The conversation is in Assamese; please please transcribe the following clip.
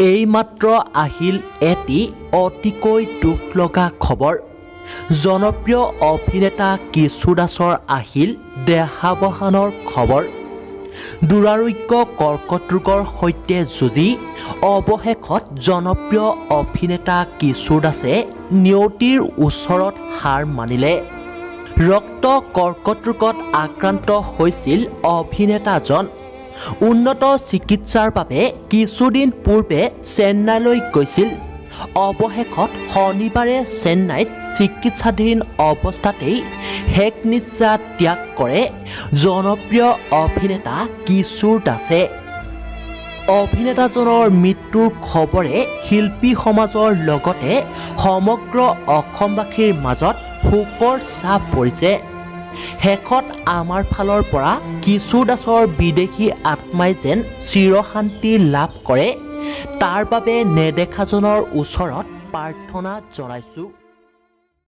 এইমাত্ৰ আহিল এটি অতিকৈ দুখ লগা খবৰ। জনপ্ৰিয় অভিনেতা কিশোৰ দাসৰ আহিল দেহাৱসানৰ খবৰ। দুৰাৰোগ্য কৰ্কট ৰোগৰ সৈতে যুঁজি অৱশেষত জনপ্ৰিয় অভিনেতা কিশোৰ দাসে নিয়তিৰ ওচৰত হাৰ মানিলে। ৰক্ত কৰ্কট ৰোগত আক্ৰান্ত হৈছিল অভিনেতাজন। উন্নত চিকিৎসাৰ বাবে কিছুদিন পূৰ্বে চেন্নাইলৈ গৈছিল। অৱশেষত শনিবাৰে চেন্নাইত চিকিৎসাধীন অৱস্থাতেই শেষ নিশ্বাস ত্যাগ কৰে জনপ্ৰিয় অভিনেতা কিশোৰ দাসে। অভিনেতাজনৰ মৃত্যুৰ খবৰে শিল্পী সমাজৰ লগতে সমগ্ৰ অসমবাসীৰ মাজত শোকৰ ছাপ পৰিছে। শেষত আমাৰ ফালৰ পৰা কিশোৰ দাসৰ বিদেশী আত্মাই যেন চিৰশান্তি লাভ কৰে তাৰ বাবে নেদেখাজনৰ ওচৰত প্ৰাৰ্থনা জনাইছোঁ।